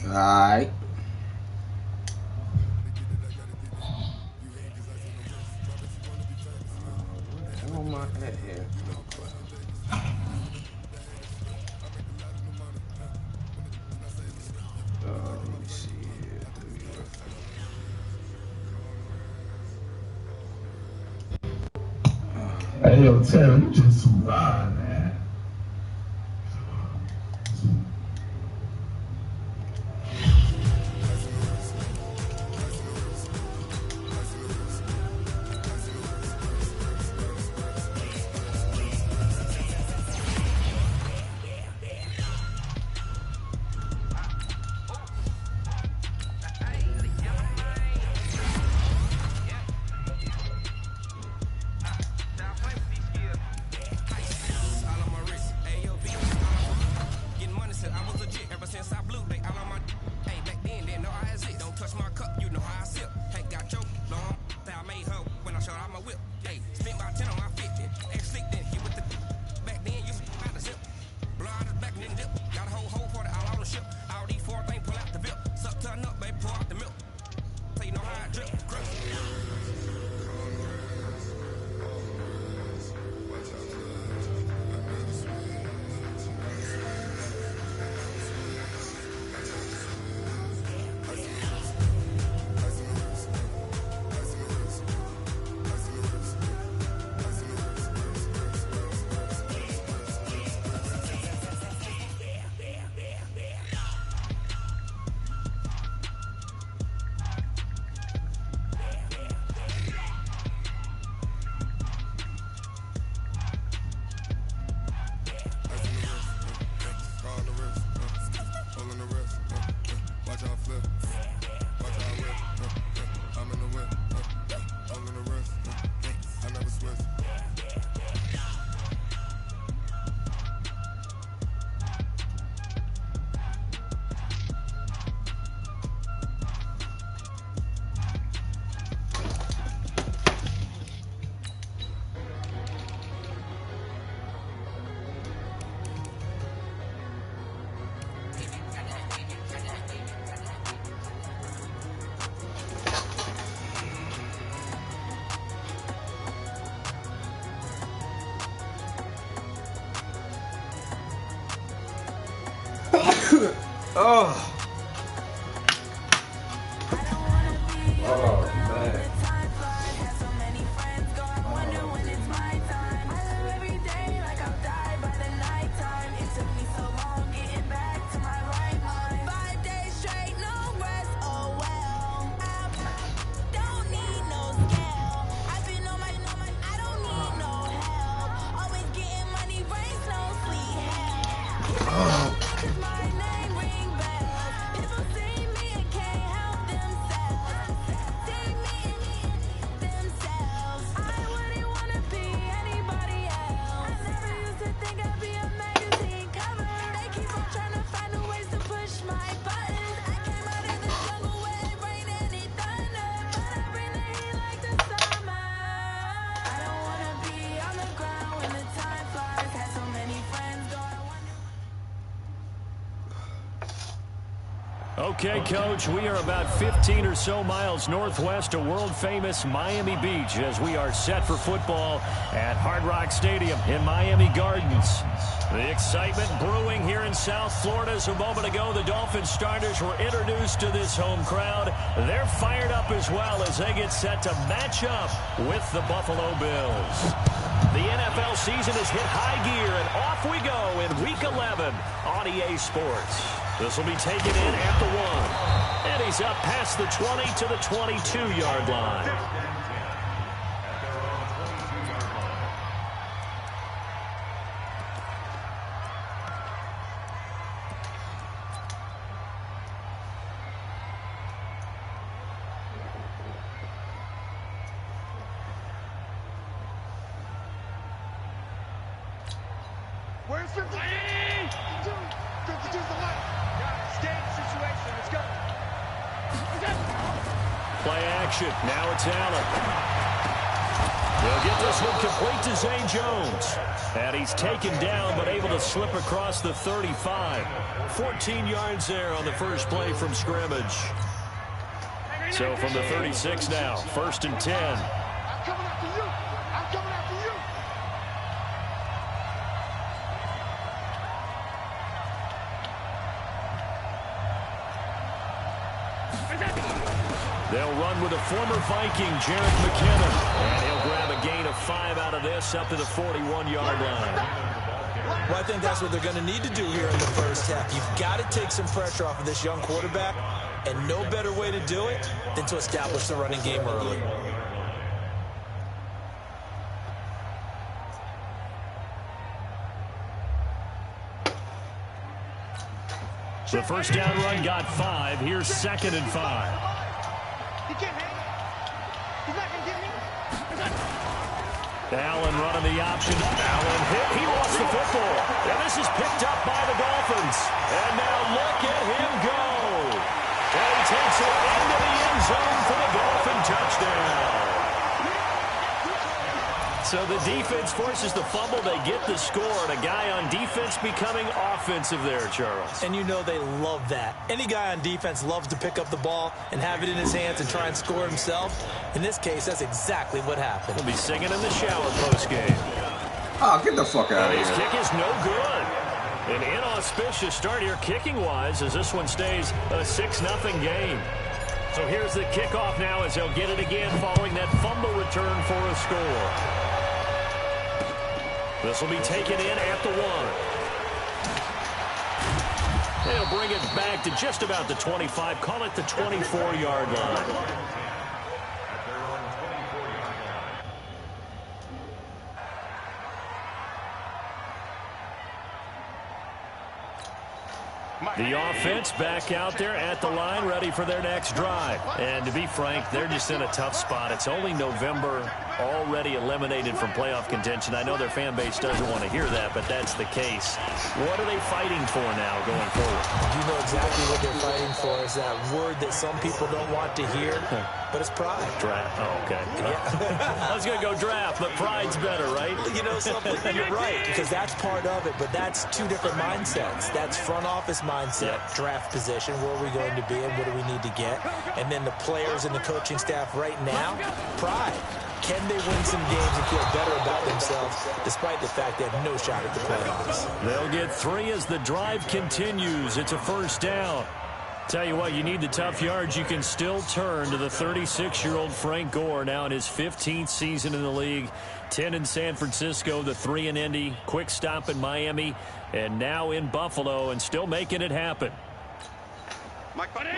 Alright. Where am I at here? Let me see here. Hey, yo, Terry, you just too loud, man. Oh. Oh, man. Okay, Coach, we are about 15 or so miles northwest of world-famous Miami Beach as we are set for football at Hard Rock Stadium in Miami Gardens. The excitement brewing here in South Florida as a moment ago. The Dolphins starters were introduced to this home crowd. They're fired up as well as they get set to match up with the Buffalo Bills. The NFL season has hit high gear, and off we go in Week 11 on EA Sports. This will be taken in at the 1. And he's up past the 20 to the 22-yard line. Where's 52? 52's the left. Stay in the situation. Let's go. Play action. Now it's Allen. They'll get this one complete to Zay Jones. And he's taken down, but able to slip across the 35. 14 yards there on the first play from scrimmage. So from the 36 now, 1st and 10. I'm coming after you. I'm coming after you. They'll run with a former Viking, Jared McKinnon. And he'll grab a gain of 5 out of this up to the 41-yard line. Well, I think that's what they're going to need to do here in the first half. You've got to take some pressure off of this young quarterback, and no better way to do it than to establish the running game early. The first down run got 5. Here's 2nd and 5. He can't hang. He's not going to get me. Allen running the option. Allen hit. He lost the football. And this is picked up by the Dolphins. And now look at him go. And he takes it into the end zone for the Dolphin touchdown. So the defense forces the fumble. They get the score. And a guy on defense becoming offensive there, Charles. And you know they love that. Any guy on defense loves to pick up the ball and have it in his hands and try and score himself. In this case, that's exactly what happened. He'll be singing in the shower post-game. Oh, get the fuck out of His here. kick is no good. An inauspicious start here kicking-wise as this one stays a 6-0 game. So here's the kickoff now as they'll get it again following that fumble return for a score. This will be taken in at the 1. They'll bring it back to just about the 25. Call it the 24-yard line. The offense back out there at the line, ready for their next drive. And to be frank, they're just in a tough spot. It's only November, already eliminated from playoff contention. I know their fan base doesn't want to hear that, but that's the case. What are they fighting for now going forward? You know exactly what they're fighting for is that word that some people don't want to hear, but it's pride. Draft. Oh, okay. Yeah. I was going to go draft, but pride's better, right? You know something? You're right, because that's part of it, but that's two different mindsets. That's front office mindset, draft position, where are we going to be and what do we need to get? And then the players and the coaching staff right now, pride. Can they win some games and feel better about themselves despite the fact they have no shot at the playoffs? They'll get 3 as the drive continues. It's a first down. Tell you what, you need the tough yards. You can still turn to the 36-year-old Frank Gore, now in his 15th season in the league. 10 in San Francisco, the 3 in Indy, quick stop in Miami, and now in Buffalo, and still making it happen. Mike, buddy!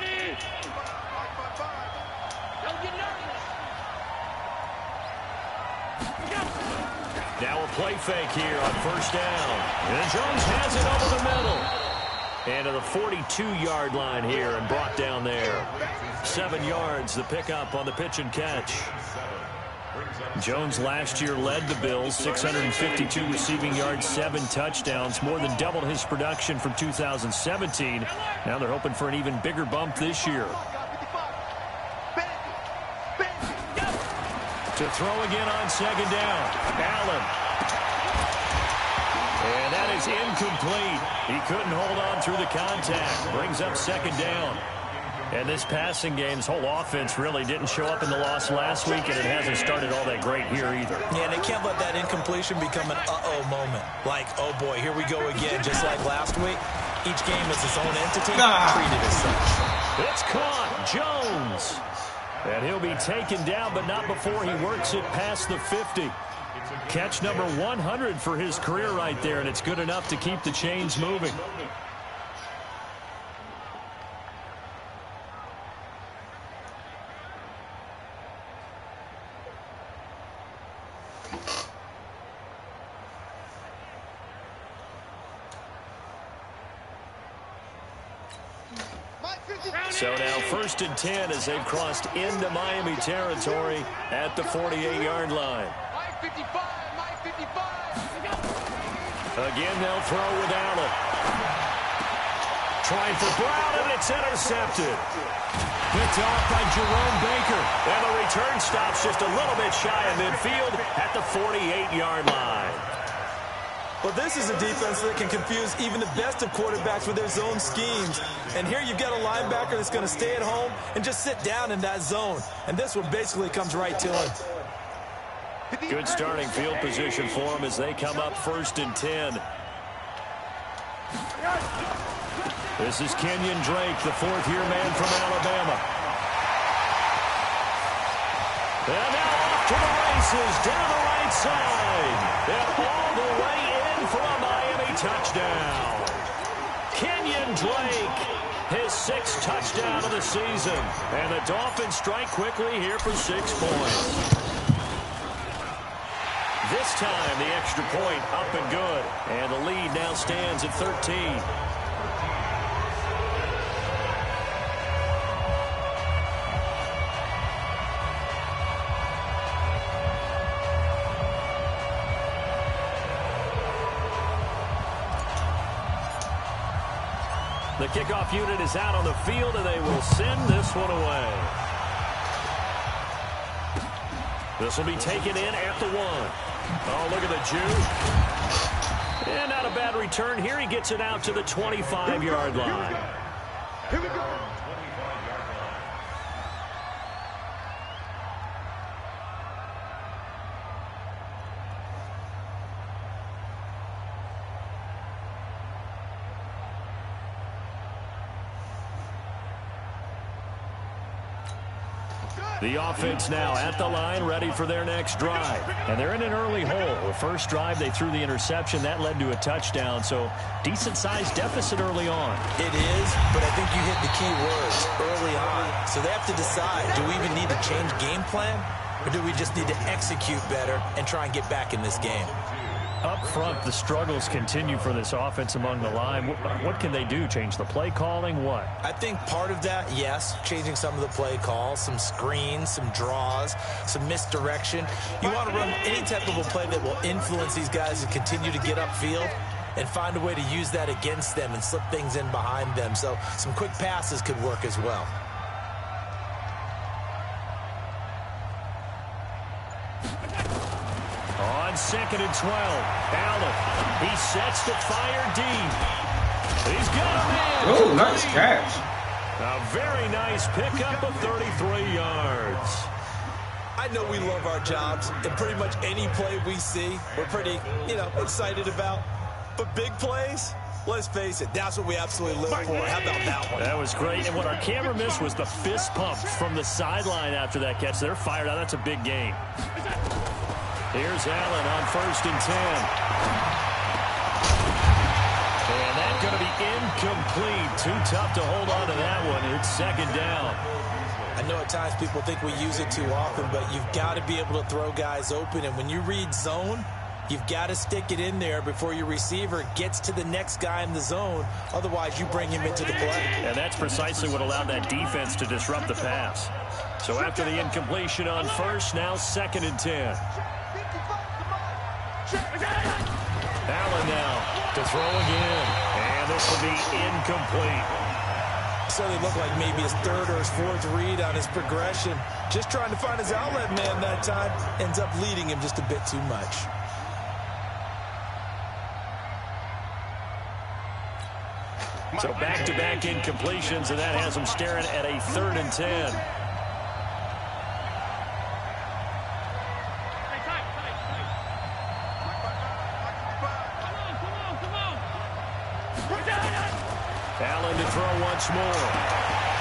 Don't get nervous. Now a play fake here on first down. And Jones has it over the middle. And to the 42-yard line here and brought down there. 7 yards, the pickup on the pitch and catch. Jones last year led the Bills, 652 receiving yards, 7 touchdowns, more than doubled his production from 2017. Now they're hoping for an even bigger bump this year. To throw again on second down. Allen. And that is incomplete. He couldn't hold on through the contact. Brings up second down. And this passing game's whole offense really didn't show up in the loss last week, and it hasn't started all that great here either. Yeah, they can't let that incompletion become an uh-oh moment. Like, oh boy, here we go again, just like last week. Each game is its own entity, treated as such. It's caught. Jones. And he'll be taken down, but not before he works it past the 50. Catch number 100 for his career right there, and it's good enough to keep the chains moving. So now 1st and 10 as they've crossed into Miami territory at the 48-yard line. Mike 55, Mike 55. Again, they'll throw with Allen. Trying for Brown, and it's intercepted. Picked off by Jerome Baker. And the return stops just a little bit shy of midfield at the 48-yard line. Well, this is a defense that can confuse even the best of quarterbacks with their zone schemes. And here you've got a linebacker that's going to stay at home and just sit down in that zone. And this one basically comes right to him. Good starting field position for them as they come up 1st and 10. This is Kenyon Drake, the 4th-year man from Alabama. And now off to the races, down the right side. And all the way in for a Miami touchdown. Kenyon Drake, his 6th touchdown of the season. And the Dolphins strike quickly here for 6 points. This time, the extra point up and good. And the lead now stands at 13. The kickoff unit is out on the field, and they will send this one away. This will be taken in at the 1. Oh, look at the Jew. And not a bad return here. He gets it out to the 25-yard line. Here we go. The offense now at the line, ready for their next drive. And they're in an early hole. The first drive, they threw the interception. That led to a touchdown, so decent-sized deficit early on. It is, but I think you hit the key words, early on. So they have to decide, do we even need to change game plan, or do we just need to execute better and try and get back in this game? Up front, the struggles continue for this offense among the line. What can they do? Change the play calling? What? I think part of that, yes, changing some of the play calls, some screens, some draws, some misdirection. You want to run any type of a play that will influence these guys and continue to get upfield and find a way to use that against them and slip things in behind them. So some quick passes could work as well. On 2nd and 12, Allen, he sets to fire deep. He's got a man. Oh, nice catch. A very nice pickup of 33 yards. I know we love our jobs, and pretty much any play we see, we're pretty, excited about. But big plays, let's face it, that's what we absolutely live for. How about that one? That was great, and what our camera missed was the fist pump from the sideline after that catch. They're fired out. That's a big game. Here's Allen on 1st and 10. And that's going to be incomplete. Too tough to hold on to that one. It's 2nd down. I know at times people think we use it too often, but you've got to be able to throw guys open. And when you read zone, you've got to stick it in there before your receiver gets to the next guy in the zone. Otherwise, you bring him into the play. And that's precisely what allowed that defense to disrupt the pass. So after the incompletion on 1st, now 2nd and 10. Allen now to throw again. And this will be incomplete. So they look like maybe his 3rd or his 4th read on his progression. Just trying to find his outlet man that time. Ends up leading him just a bit too much. So back-to-back incompletions, and that has them staring at a 3rd and 10. Allen to throw once more.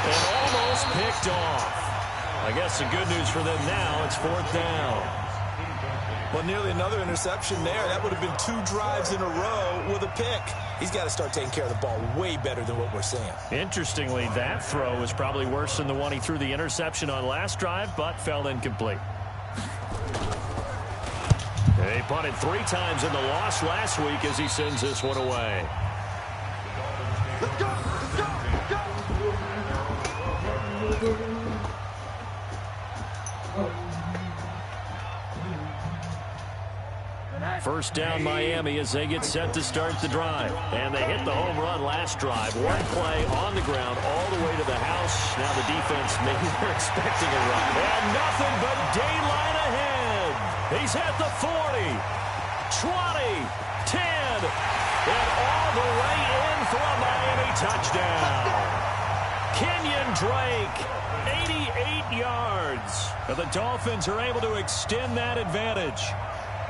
And almost picked off. I guess the good news for them now, it's 4th down. Well, nearly another interception there. That would have been 2 drives in a row with a pick. He's got to start taking care of the ball way better than what we're seeing. Interestingly, that throw is probably worse than the one he threw the interception on last drive, but fell incomplete. He punted 3 times in the loss last week as he sends this one away. Let's go! Let's go! Let's go! First down Miami as they get set to start the drive. And they hit the home run last drive. One play on the ground all the way to the house. Now the defense, maybe they're expecting a run. And nothing but daylight ahead. He's at the 40, 20, 10, and all the way in for a Miami touchdown. Kenyon Drake, 88 yards. And the Dolphins are able to extend that advantage.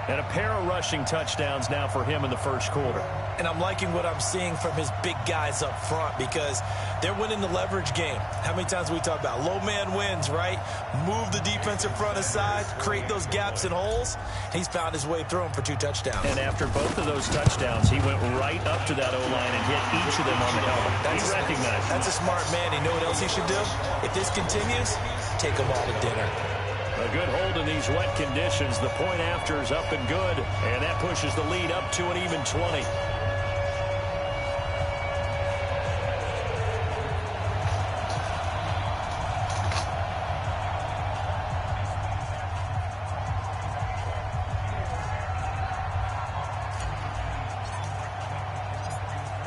And a pair of rushing touchdowns now for him in the first quarter. And I'm liking what I'm seeing from his big guys up front because they're winning the leverage game. How many times we talk about low man wins, right? Move the defensive front aside, create those gaps and holes. He's found his way through them for 2 touchdowns. And after both of those touchdowns, he went right up to that O-line and hit each of them on the helmet. He recognized it. That's a smart man. You know what else he should do? If this continues, take them all to dinner. A good hold in these wet conditions. The point after is up and good, and that pushes the lead up to an even 20.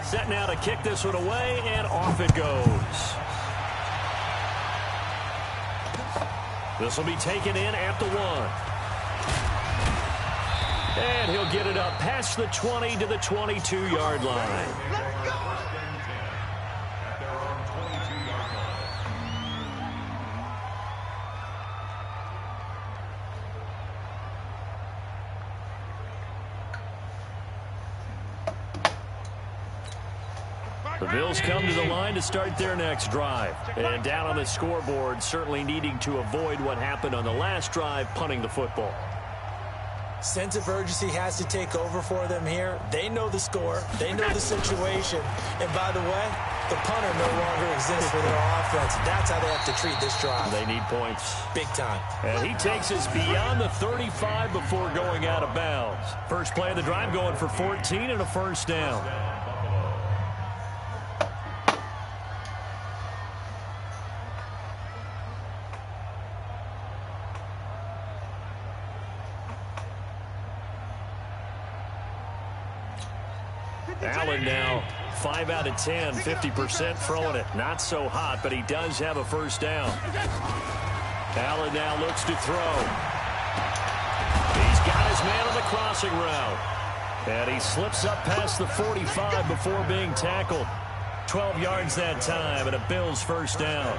Set now to kick this one away, and off it goes. This will be taken in at the 1. And he'll get it up past the 20 to the 22-yard line. The Bills come to the line to start their next drive. And down on the scoreboard, certainly needing to avoid what happened on the last drive, punting the football. Sense of urgency has to take over for them here. They know the score. They know the situation. And by the way, the punter no longer exists for their offense. That's how they have to treat this drive. They need points. Big time. And he takes us beyond the 35 before going out of bounds. First play of the drive going for 14 and a first down. Allen now 5 out of 10, 50% throwing it. Not so hot, but he does have a first down. Allen now looks to throw. He's got his man on the crossing route. And he slips up past the 45 before being tackled. 12 yards that time, and a Bills first down.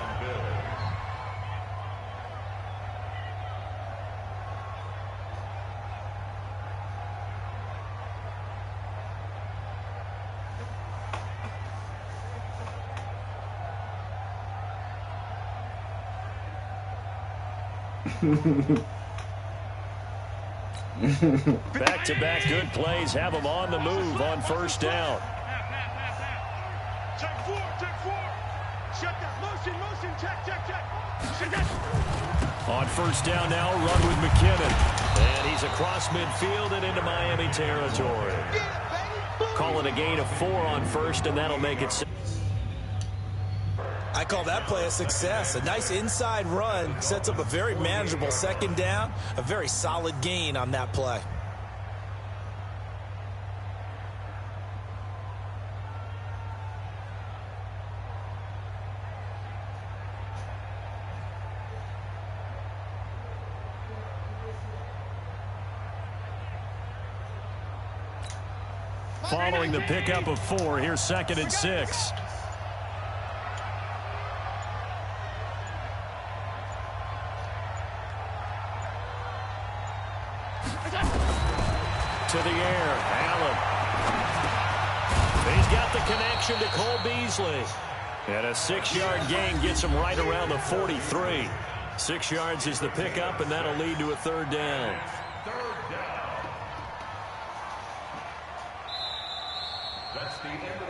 Back-to-back good plays have them on the move on first down. Check 4. Check that. Motion. Check. On first down now, run with McKinnon. And he's across midfield and into Miami territory. Call it a gain of 4 on first, and that'll make it 6. I call that play a success. A nice inside run sets up a very manageable second down. A very solid gain on that play. Following the pickup of 4, here's 2nd and 6. To the air, Allen. He's got the connection to Cole Beasley. And a 6-yard gain gets him right around the 43. 6 yards is the pickup, and that'll lead to a third down.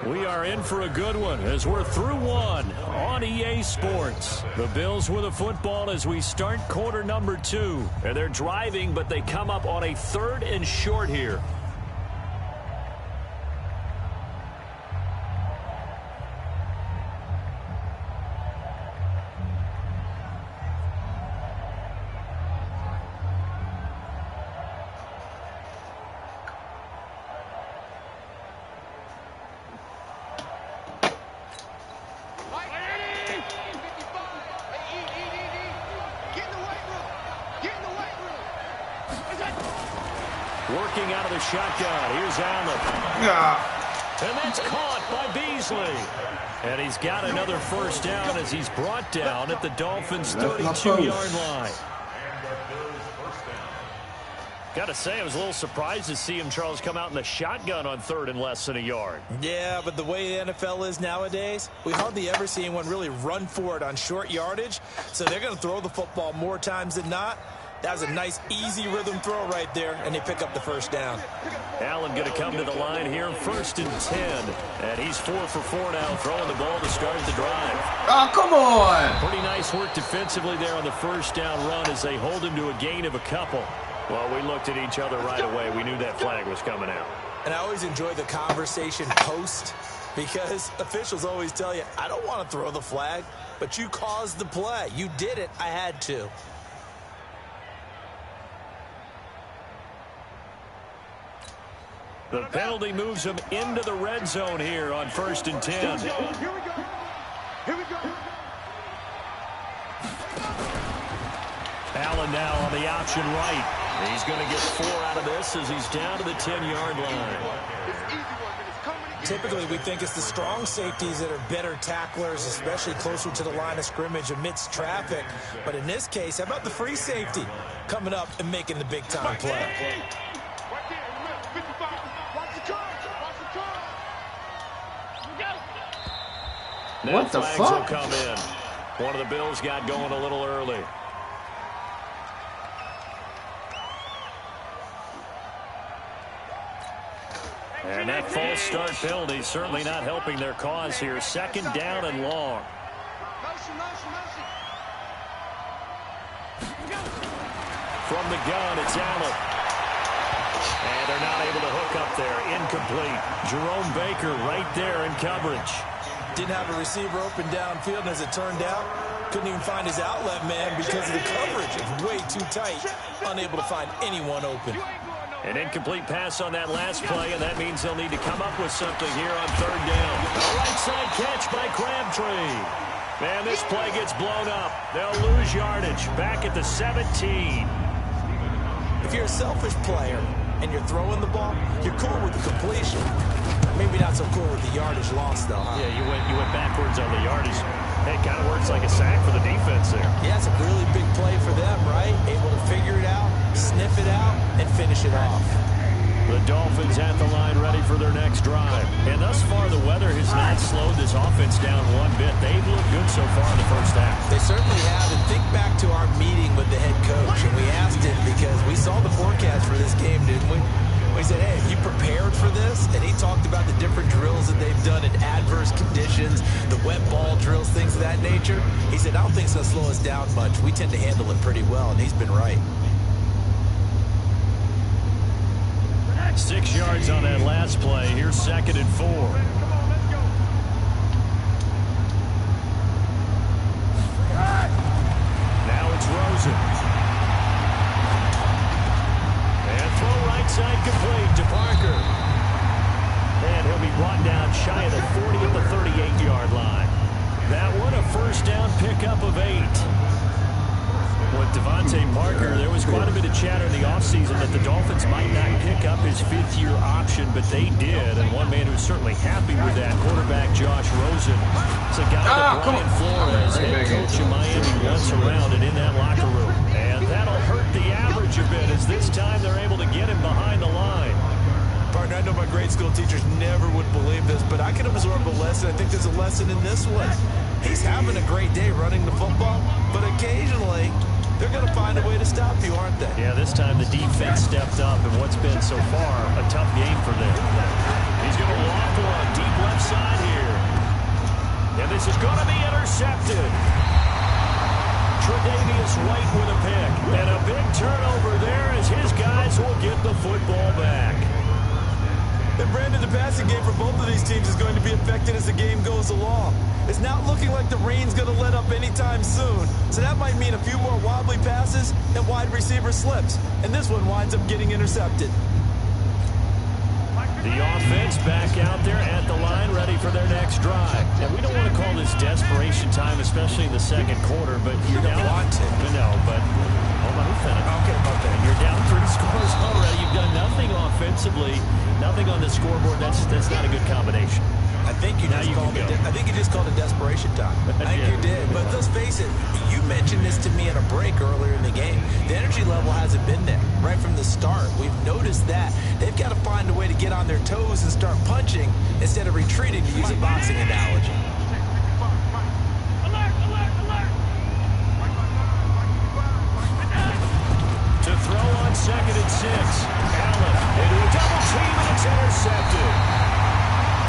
We are in for a good one as we're through one on EA Sports. The Bills with a football as we start quarter number 2. And they're driving, but they come up on a 3rd and short here. looking out of the shotgun. Here's Allen. And that's caught by Beasley. And he's got another first down as he's brought down at the Dolphins' 32-yard line. Got to say, I was a little surprised to see him, Charles, come out in the shotgun on third and less than a yard. Yeah, but the way the NFL is nowadays, we hardly ever see anyone really run for it on short yardage. So they're going to throw the football more times than not. That was a nice, easy rhythm throw right there, and they pick up the first down. Allen going to come to the line here, 1st and 10. And he's 4 for 4 now, throwing the ball to start the drive. Oh, come on! Pretty nice work defensively there on the first down run as they hold him to a gain of a couple. Well, we looked at each other right away. We knew that flag was coming out. And I always enjoy the conversation post because officials always tell you, I don't want to throw the flag, but you caused the play. You did it. I had to. The penalty moves him into the red zone here on 1st and 10. Here we go. Here we go. Allen now on the option right. He's going to get 4 out of this as he's down to the 10-yard line. Typically, we think it's the strong safeties that are better tacklers, especially closer to the line of scrimmage amidst traffic. But in this case, how about the free safety coming up and making the big-time play? Right there, remember, 55. Watch the charge. Watch the charge. What the flags fuck? will come in. One of the Bills got going a little early. And that false start penalty certainly not helping their cause here. 2nd down and long. From the gun, it's Allen. And they're not able to hook up there. Incomplete. Jerome Baker right there in coverage. Didn't have a receiver open downfield, and as it turned out, couldn't even find his outlet man because of the coverage. It's way too tight. Unable to find anyone open. An incomplete pass on that last play, and that means they'll need to come up with something here on 3rd down. A right side catch by Crabtree. Man, this play gets blown up. They'll lose yardage back at the 17. If you're a selfish player and you're throwing the ball, you're cool with the completion. Maybe not so cool with the yardage loss, though, huh? Yeah, you went backwards on the yardage. Hey, it kind of works like a sack for the defense there. Yeah, it's a really big play for them, right? Able to figure it out, sniff it out, and finish it off. The Dolphins at the line ready for their next drive. And thus far, the weather has not slowed this offense down one bit. They've looked good so far in the first half. They certainly have. And think back to our meeting with the head coach. And we asked him because we saw the forecast for this game, didn't we? We said, hey, have you prepared for this? And he talked about the different drills that they've done in adverse conditions, the wet ball drills, things of that nature. He said, I don't think it's going to slow us down much. We tend to handle it pretty well, and he's been right. 6 yards on that last play. Here's 2nd and 4. Now it's Rosen. And throw right side complete to Parker. And he'll be brought down shy of the 40 at the 38-yard line. That one a first down pickup of 8. With Devontae Parker, there was quite a bit of chatter in the offseason that the Dolphins might not pick up his 5th-year option, but they did. And one man who's certainly happy with that, quarterback Josh Rosen. It's a guy that Brian Flores, head coach of Miami, wants around and in that locker room. And that'll hurt the average a bit as this time they're able to get him behind the line. Partner, I know my grade school teachers never would believe this, but I can absorb a lesson. I think there's a lesson in this one. He's having a great day running the football, but occasionally they're going to find a way to stop you, aren't they? Yeah, this time the defense stepped up in what's been so far a tough game for them. He's going to walk one deep left side here. And this is going to be intercepted. Tre'Davious White with a pick. And a big turnover there as his guys will get the football back. And Brandon, the passing game for both of these teams is going to be affected as the game goes along. It's not looking like the rain's going to let up anytime soon. So that might mean a few more wobbly passes and wide receiver slips. And this one winds up getting intercepted. The offense back out there at the line, ready for their next drive. And we don't want to call this desperation time, especially in the second quarter, but you don't want to. No, but Hold on, who finished? Okay, okay. You're down 3 scores already. You've done nothing offensively, nothing on the scoreboard. That's not a good combination. I think you just called it desperation time. I think you did. But let's face it, you mentioned this to me in a break earlier in the game. The energy level hasn't been there right from the start. We've noticed that. They've got to find a way to get on their toes and start punching instead of retreating, to use a boxing analogy. To throw on 2nd and 6. Allen into a double team, and it's intercepted.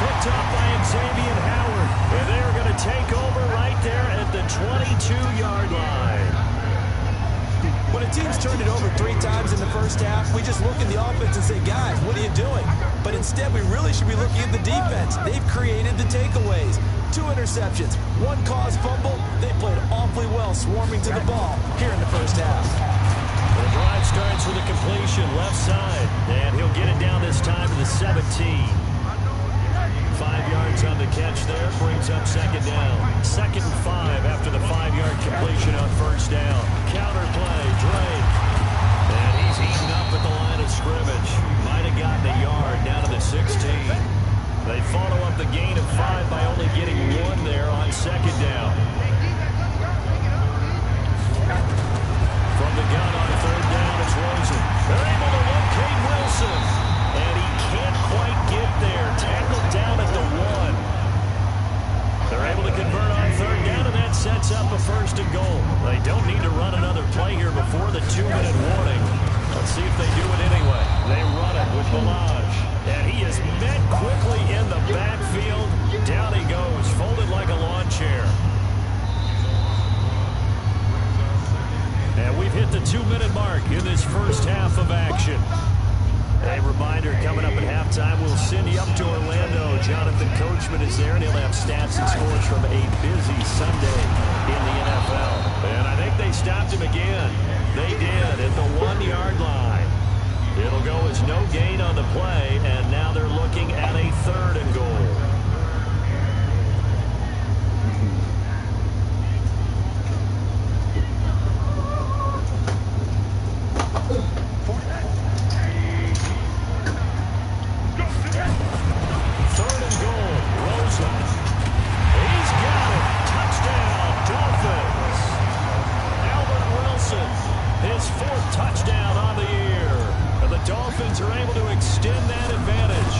Picked up by Xavier Howard. And they're going to take over right there at the 22-yard line. When a team's turned it over 3 times in the first half, we just look at the offense and say, guys, what are you doing? But instead, we really should be looking at the defense. They've created the takeaways. 2 interceptions, 1 caused fumble. They played awfully well swarming to the ball here in the first half. The drive starts with a completion left side. And he'll get it down this time to the 17. 5 yards on the catch there, brings up 2nd down. 2nd and 5 after the 5-yard completion on 1st down. Counter play, Drake. And he's eaten up at the line of scrimmage. Might have gotten a yard down to the 16. They follow up the gain of 5 by only getting 1 there on 2nd down. From the gun on 3rd down, it's Rosen. They're able to locate Wilson. And he can't quite get there. Tackled down at the 1. They're able to convert on 3rd down, and that sets up a 1st and goal. They don't need to run another play here before the 2-minute warning. Let's see if they do it anyway. They run it with Balaj. And he is met quickly in the backfield. Down he goes, folded like a lawn chair. And we've hit the 2-minute mark in this first half of action. A reminder, coming up at halftime, we'll send you up to Orlando. Jonathan Coachman is there, and he'll have stats and scores from a busy Sunday in the NFL. And I think they stopped him again. They did at the 1-yard line. It'll go as no gain on the play, and now they're looking at a 3rd and goal. Are able to extend that advantage.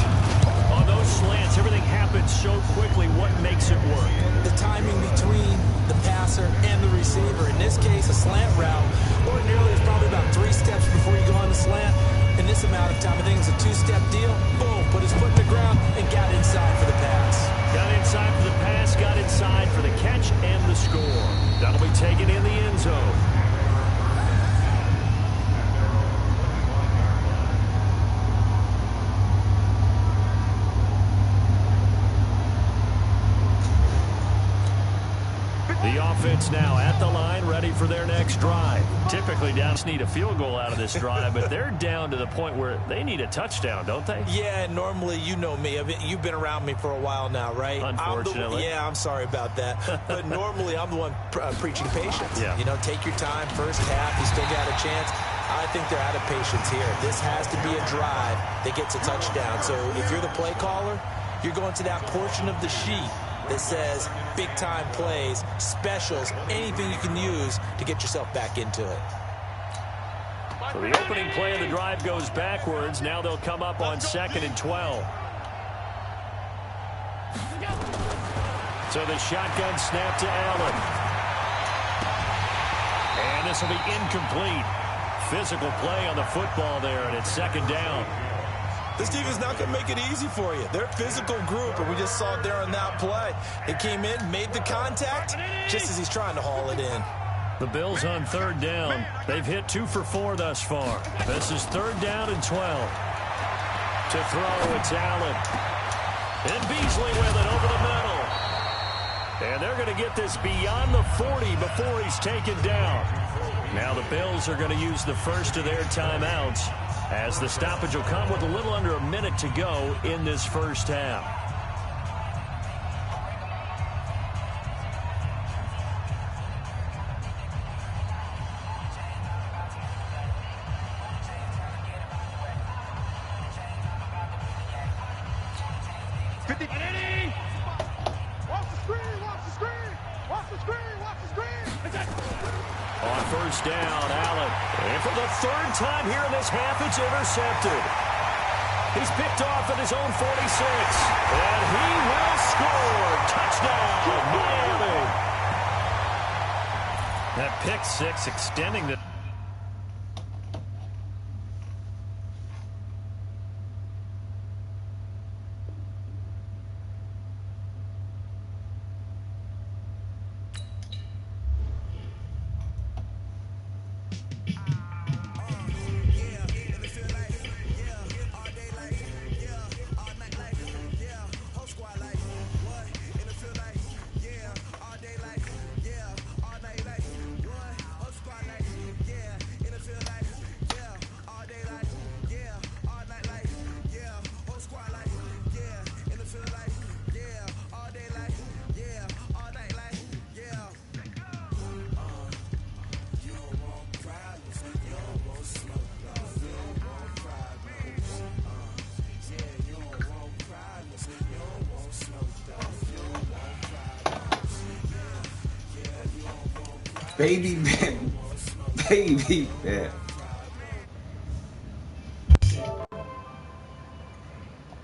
On those slants, everything happens so quickly. What makes it work? The timing between the passer and the receiver. In this case, a slant route. Ordinarily, it's probably about 3 steps before you go on the slant. In this amount of time, I think it's a 2-step deal. Boom, put his foot in the ground and got inside for the pass. Got inside for the pass, got inside for the catch and the score. That'll be taken in the end zone. The offense now at the line, ready for their next drive. Typically, Downs need a field goal out of this drive, but they're down to the point where they need a touchdown, don't they? Yeah, normally, you know me. You've been around me for a while now, right? Unfortunately. I'm sorry about that. But normally, I'm the one preaching patience. Yeah. You know, take your time. First half, you still got a chance. I think they're out of patience here. This has to be a drive that gets a touchdown. So if you're the play caller, you're going to that portion of the sheet that says big-time plays, specials, anything you can use to get yourself back into it. So the opening play of the drive goes backwards. Now they'll come up on 2nd and 12. So the shotgun snap to Allen. And this will be incomplete. Physical play on the football there, and it's 2nd down. This defense not going to make it easy for you. They're a physical group, and we just saw it there on that play. They came in, made the contact, just as he's trying to haul it in. The Bills on 3rd down. They've hit 2 for 4 thus far. This is 3rd down and 12. To throw, it's Allen. And Beasley with it over the middle. And they're going to get this beyond the 40 before he's taken down. Now the Bills are going to use the first of their timeouts, as the stoppage will come with a little under a minute to go in this first half. On first down, Allen. And for the third time here in this half, it's intercepted. He's picked off at his own 46. And he will score. Touchdown, Miami. That pick six extending the... Baby man. Baby man.